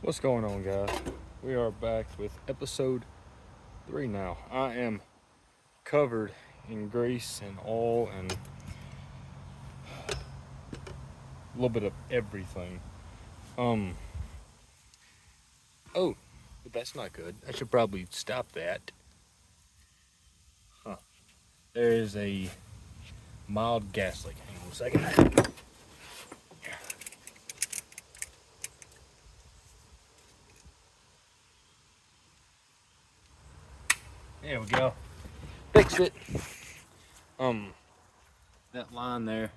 What's going on, guys? We are back with episode 3 now. I am covered in grease and oil and a little bit of everything. Um, oh, but that's not good. I should probably stop that. Huh. There is a mild gas leak. Hang on a second. There we go. Fixed it. That line there,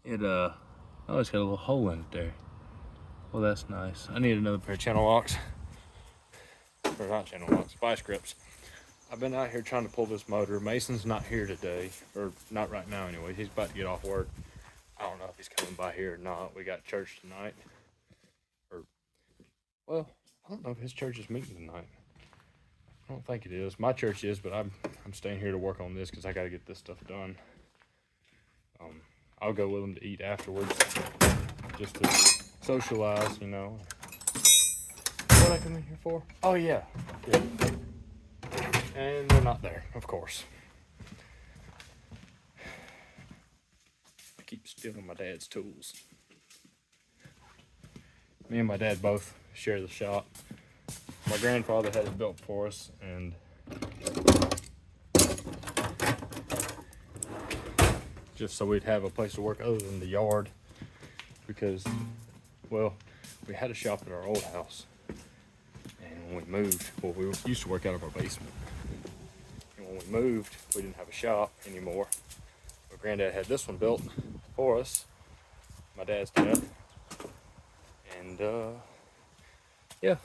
oh, it's got a little hole in it there. Well, that's nice. I need another pair of channel locks. Or not channel locks, vice grips. I've been out here trying to pull this motor. Mason's not here today, or not right now anyway. He's about to get off work. I don't know if he's coming by here or not. We got church tonight. Or, well, I don't know if his church is meeting tonight. I don't think it is. My church is, but I'm staying here to work on this because I got to get this stuff done. I'll go with him to eat afterwards, just to socialize, you know. What I come in here for? Oh yeah. And they're not there, of course. I keep stealing my dad's tools. Me and my dad both share the shop. My grandfather had it built for us, and just so we'd have a place to work other than the yard, because, well, we had a shop at our old house, and when we moved, well, we used to work out of our basement, and when we moved, we didn't have a shop anymore. My granddad had this one built for us, my dad's dad, and yeah,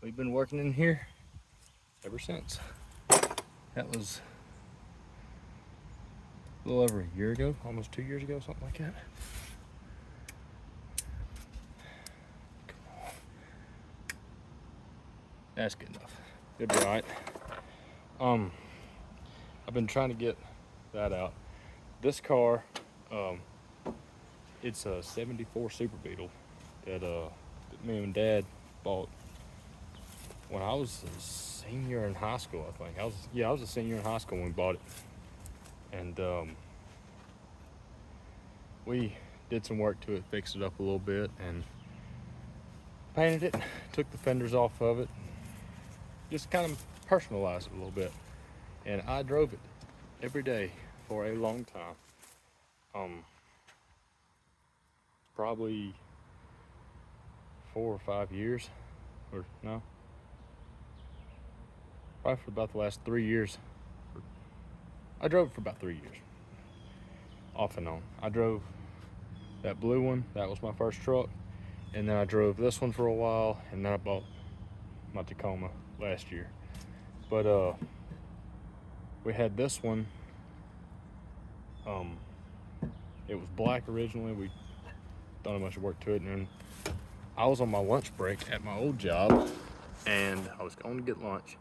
we've been working in here ever since. That was a little over a year ago, almost 2 years ago, something like that. Come on. That's good enough. It'll be alright. I've been trying to get that out. This car, it's a 74 Super Beetle that me and Dad bought when I was a senior in high school, I think. I was a senior in high school when we bought it. And we did some work to it, fixed it up a little bit, and painted it, took the fenders off of it, just kind of personalized it a little bit. And I drove it every day for a long time. Probably 4 or 5 years, or no, probably for about the last 3 years. I drove it for about 3 years, off and on. I drove that blue one, that was my first truck, and then I drove this one for a while, and then I bought my Tacoma last year. But we had this one, it was black originally. We done a bunch of work to it, and then I was on my lunch break at my old job, and I was going to get lunch.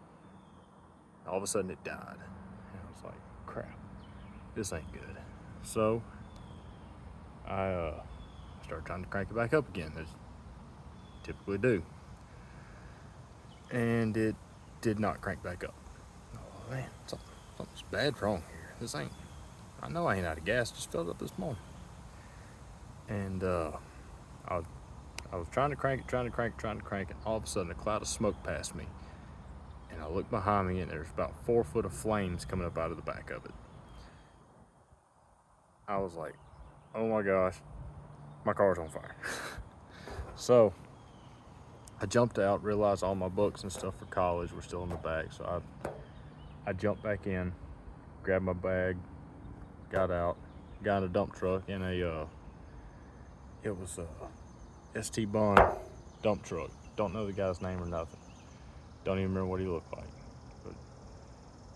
All of a sudden it died, and I was like, crap, this ain't good. So I started trying to crank it back up again, as typically do, and it did not crank back up. Oh man, something's bad wrong here. This ain't, I know I ain't out of gas, just filled up this morning. And I was trying to crank it, and all of a sudden a cloud of smoke passed me. And I looked behind me, and there's about 4 foot of flames coming up out of the back of it. I was like, oh my gosh, my car's on fire. So I jumped out, realized all my books and stuff for college were still in the back. So I jumped back in, grabbed my bag, got out, got in a dump truck in it was a ST Bond dump truck. Don't know the guy's name or nothing. Don't even remember what he looked like. But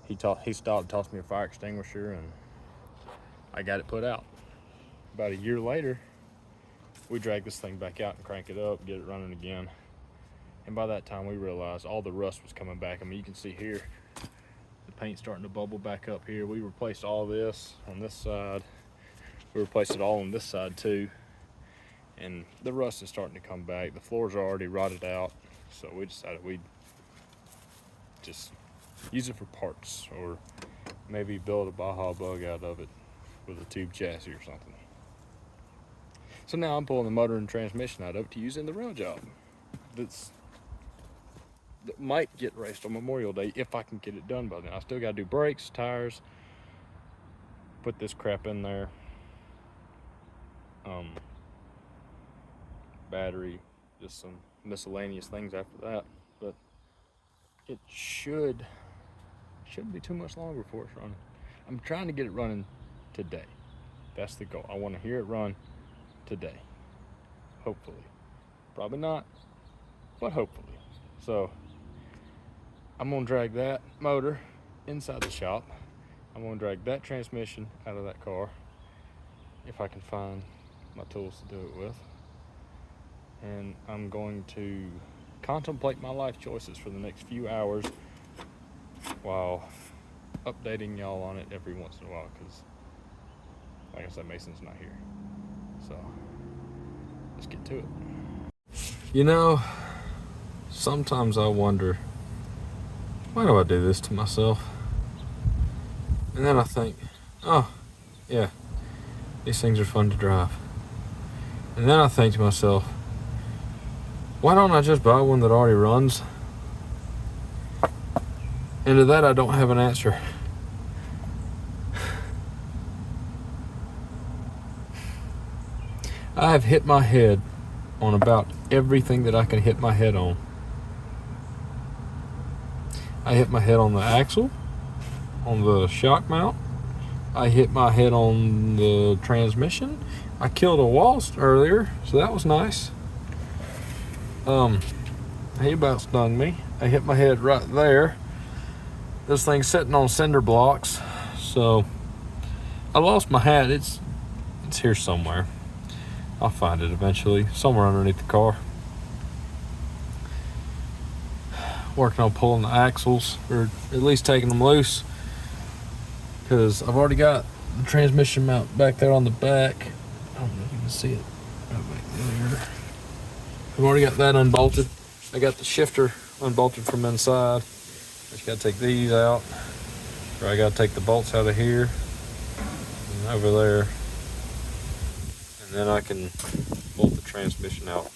he stopped, tossed me a fire extinguisher, and I got it put out. About a year later, we dragged this thing back out and crank it up, get it running again. And by that time, we realized all the rust was coming back. I mean, you can see here, the paint's starting to bubble back up here. We replaced all this on this side. We replaced it all on this side too. and the rust is starting to come back. The floors are already rotted out, so we decided we'd just use it for parts, or maybe build a Baja Bug out of it with a tube chassis or something. So now I'm pulling the motor and transmission out of it to use in the rail job that might get raced on Memorial Day if I can get it done by then. I still got to do brakes, tires, put this crap in there, battery, just some miscellaneous things after that. But it shouldn't be too much longer before it's running. I'm trying to get it running today. That's the goal. I want to hear it run today, hopefully. Probably not, but hopefully. So I'm gonna drag that motor inside the shop. I'm gonna drag that transmission out of that car if I can find my tools to do it with. And I'm going to contemplate my life choices for the next few hours while updating y'all on it every once in a while, because like I said, Mason's not here. So let's get to it. You know, sometimes I wonder, why do I do this to myself? And then I think, oh yeah, these things are fun to drive. And then I think to myself, why don't I just buy one that already runs? And to that I don't have an answer. I have hit my head on about everything that I can hit my head on. I hit my head on the axle, on the shock mount. I hit my head on the transmission. I killed a wasp earlier, so that was nice. He about stung me. I hit my head right there. This thing's sitting on cinder blocks, so I lost my hat. It's here somewhere. I'll find it eventually, somewhere underneath the car. Working on pulling the axles, or at least taking them loose, because I've already got the transmission mount back there on the back. I don't know if you can see it right back there. I've already got that unbolted. I got the shifter unbolted from inside. I just got to take these out, or I got to take the bolts out of here and over there, and then I can bolt the transmission out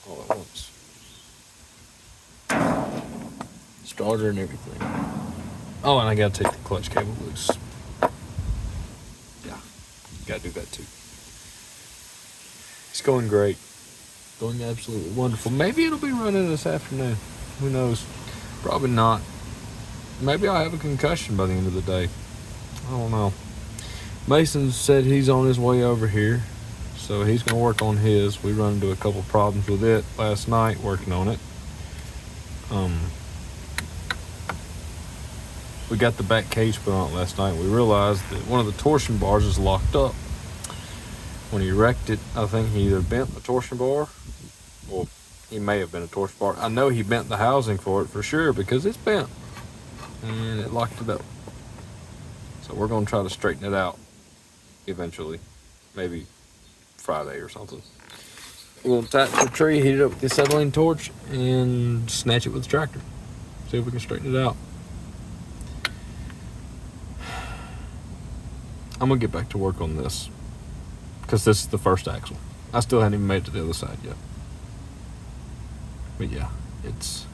all at once. Starter and everything. Oh, and I got to take the clutch cable loose. Yeah, got to do that too. It's going great. Going absolutely wonderful. Maybe it'll be running this afternoon. Who knows? Probably not. Maybe I'll have a concussion by the end of the day. I don't know. Mason said he's on his way over here, so he's going to work on his. We run into a couple problems with it last night working on it. We got the back cage put on it last night. We realized that one of the torsion bars is locked up. When he wrecked it, I think he either bent the torsion bar, or he may have been a torsion bar. I know he bent the housing for it for sure, because it's bent and it locked it up. So we're going to try to straighten it out eventually, maybe Friday or something. We're going to tie it to a tree, heat it up with the acetylene torch, and snatch it with the tractor. See if we can straighten it out. I'm going to get back to work on this, because this is the first axle. I still haven't even made it to the other side yet. But yeah, it's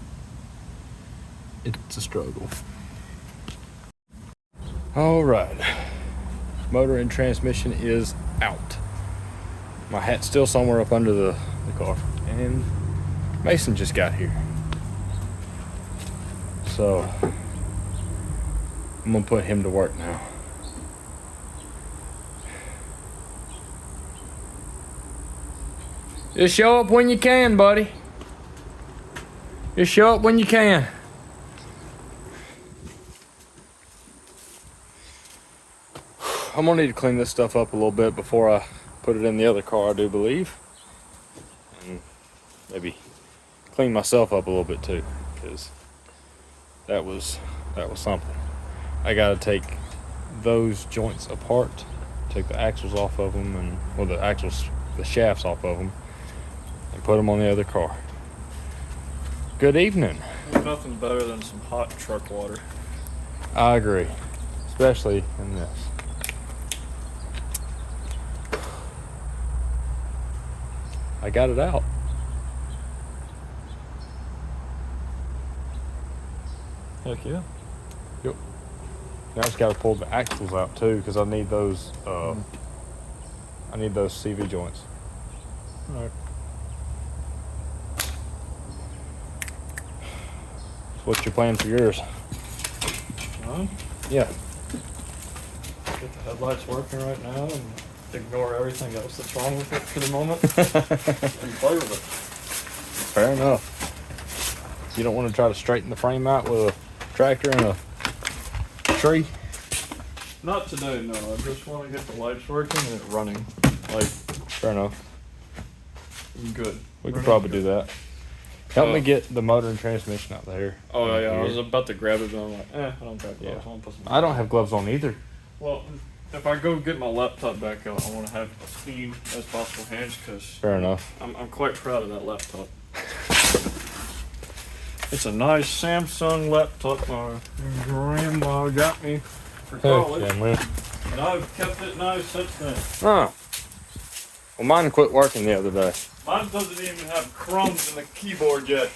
a struggle. All right, motor and transmission is out. My hat's still somewhere up under the car, and Mason just got here. So I'm gonna put him to work now. Just show up when you can, buddy. Just show up when you can. I'm gonna need to clean this stuff up a little bit before I put it in the other car, I do believe. And maybe clean myself up a little bit too, because that was something. I gotta take those joints apart, take the axles off of them, and well, the axles the shafts off of them and put them on the other car. Good evening. There's nothing better than some hot truck water. I agree, especially in this. I got it out. Heck yeah. Yep. Now I just got to pull the axles out too, because I need those. I need those CV joints. All right. So what's your plan for yours? Mine? Yeah. Get the headlights working right now and ignore everything else that's wrong with it for the moment and play with it. Fair enough. You don't want to try to straighten the frame out with a tractor and a tree? Not today, no. I just want to get the lights working and it running. Like, Fair enough. good. We could probably do that. Help me Uh, get the motor and transmission out there. Oh, yeah, I was about to grab it, but I'm like, I don't got gloves on. Put some- I don't have gloves on either. Well, if I go get my laptop back out, I want to have as clean as possible hands because Fair enough. I'm quite proud of that laptop. It's a nice Samsung laptop my grandma got me for college, Yeah, man. and I've kept it nice since then. Oh. Well, mine quit working the other day. Mine doesn't even have crumbs in the keyboard yet.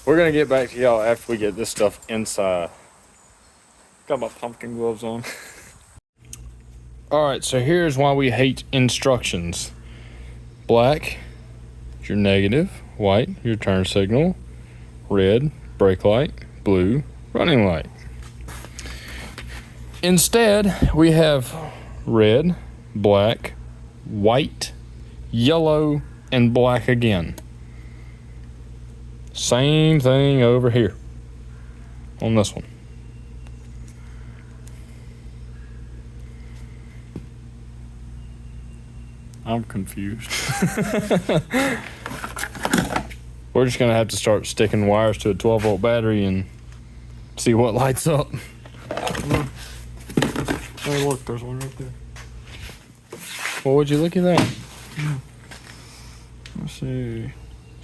We're going to get back to y'all after we get this stuff inside. Got my pumpkin gloves on. All right, so here's why we hate instructions. Black, your negative. White, your turn signal. Red, brake light. Blue, running light. Instead, we have red, black, white, yellow, and black again. Same thing over here on this one. I'm confused. We're just gonna have to start sticking wires to a 12-volt battery and see what lights up. Hey, look, there's one right there. Well, would you look at that? Let's see.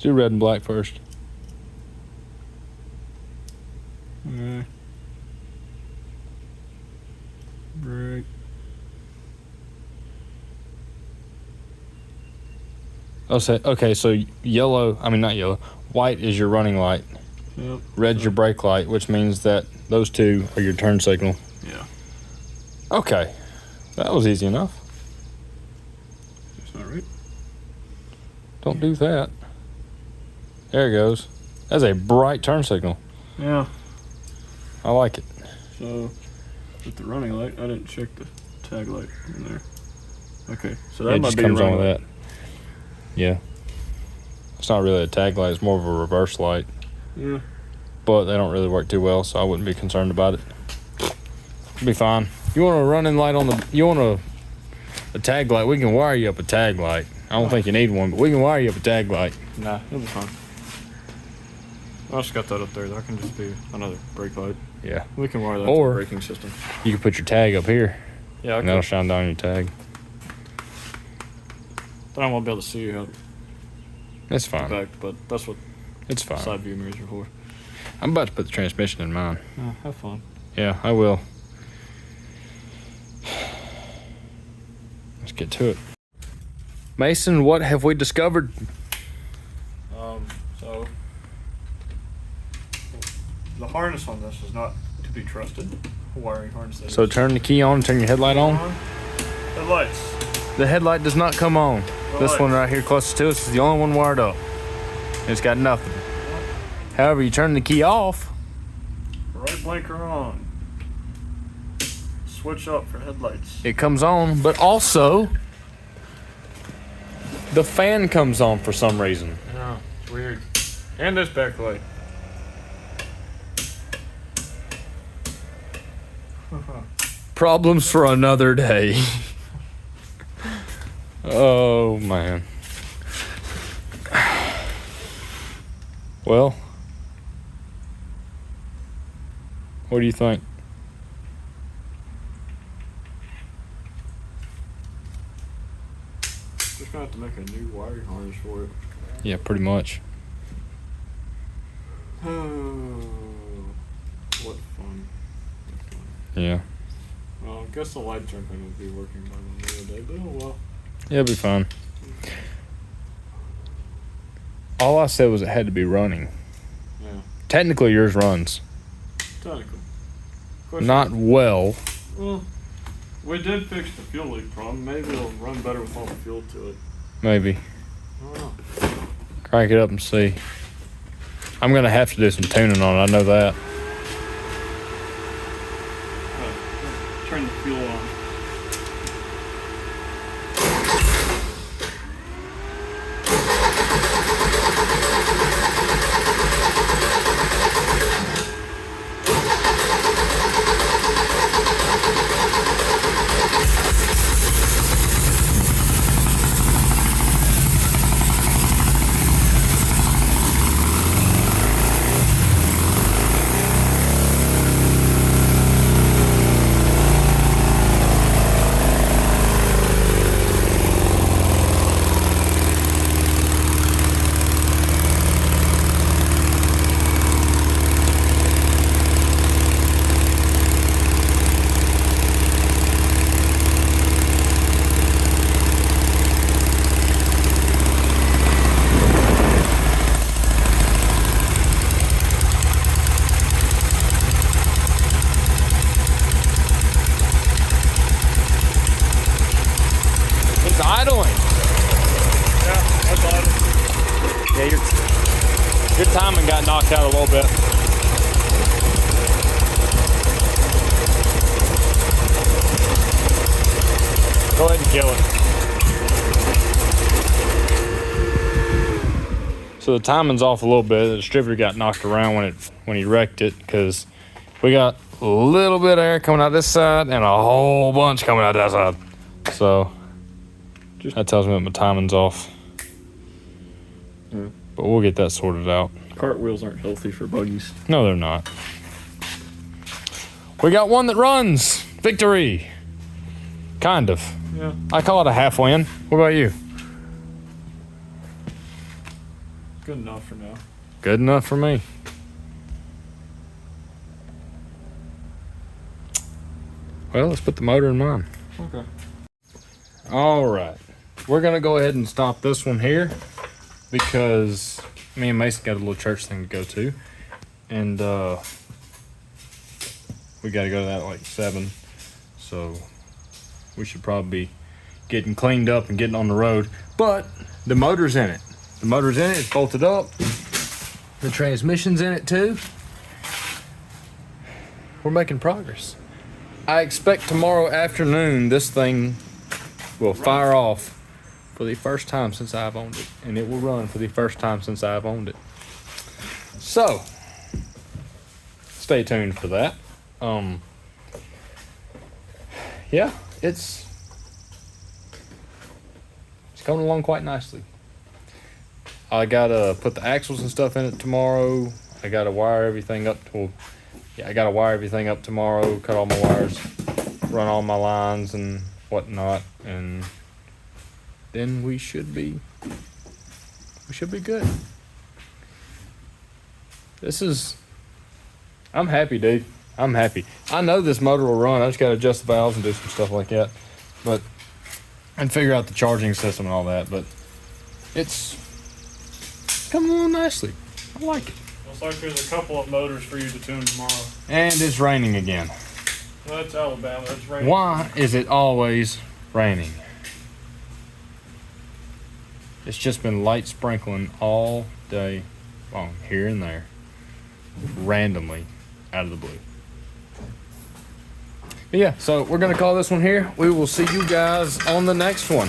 Do red and black first. Brake. Okay, so yellow, I mean not yellow, white is your running light. Yep. Red's your brake light, which means that those two are your turn signal. Yeah. Okay, that was easy enough. That's not right. Don't do that. There it goes. That's a bright turn signal. Yeah. I like it. So, with the running light, I didn't check the tag light in there. Okay, so Yeah, that it might just be comes on running with light. that. Yeah. It's not really a tag light, it's more of a reverse light. Yeah. But they don't really work too well, so I wouldn't be concerned about it. It'll be fine. You want a running light on the, you want a tag light, we can wire you up a tag light. I don't think you need one, but we can wire you up a tag light. Nah, it'll be fine. I just got that up there. That can just be another brake light. Yeah. We can wire that Or- to the braking system. You can put your tag up here, Yeah, and that'll okay. shine down your tag. Then I won't be able to see you out It's the fine. back, but that's what It's fine. side view mirrors are for. I'm about to put the transmission in mine. Have fun. Yeah, I will. Let's get to it. Mason, what have we discovered? So the harness on this is not to be trusted. Wiring harness. that So is. turn the key on, turn your headlight on. The lights. The headlight does not come on. This Right. one right here closest to us is the only one wired up. It's got nothing. However, you turn the key off, Right blinker on. Switch up for headlights. it comes on, but also the fan comes on for some reason. Yeah, it's weird. And this backlight. Problems for another day. Oh, man. Well, what do you think? Just gonna have to make a new wiring harness for it. Yeah, pretty much. Oh, what fun. Yeah. Well, I guess the lights aren't going to be working by the end of the day, but oh well. Yeah, it'll be fine. All I said was it had to be running. Yeah, Technically, yours runs. technically. Not well. Well, we did fix the fuel leak problem. Maybe it'll run better with all the fuel to it. Maybe. I don't know. Crank it up and see. I'm going to have to do some tuning on it. I know that. Turn the fuel on. It's idling. Yeah, that's idle. Yeah, your timing got knocked out a little bit. Go ahead and kill it. So the timing's off a little bit. The distributor got knocked around when he wrecked it because we got a little bit of air coming out this side and a whole bunch coming out that side. So that tells me that my timing's off. Yeah. But we'll get that sorted out. Cartwheels aren't healthy for buggies. No, they're not. We got one that runs. Victory. Kind of. Yeah. I call it a half win. What about you? Good enough for now. Good enough for me. Well, let's put the motor in mine. Okay. All right. We're going to go ahead and stop this one here because me and Mason got a little church thing to go to. And we got to go to that at like 7. So we should probably be getting cleaned up and getting on the road. But the motor's in it. The motor's in it. It's bolted up. The transmission's in it too. We're making progress. I expect tomorrow afternoon this thing will fire off for the first time since I've owned it. And it will run for the first time since I've owned it. So, stay tuned for that. Yeah, it's coming along quite nicely. I gotta put the axles and stuff in it tomorrow. I gotta wire everything up tomorrow, cut all my wires, run all my lines and whatnot, and then we should be good. I'm happy, dude. I'm happy. I know this motor will run. I just gotta adjust the valves and do some stuff like that, and figure out the charging system and all that, but it's coming along nicely. I like it. Looks like there's a couple of motors for you to tune tomorrow. And it's raining again. Well, that's Alabama. It's raining. Why is it always raining? It's just been light sprinkling all day long, here and there, randomly, out of the blue. But yeah, so we're going to call this one here. We will see you guys on the next one.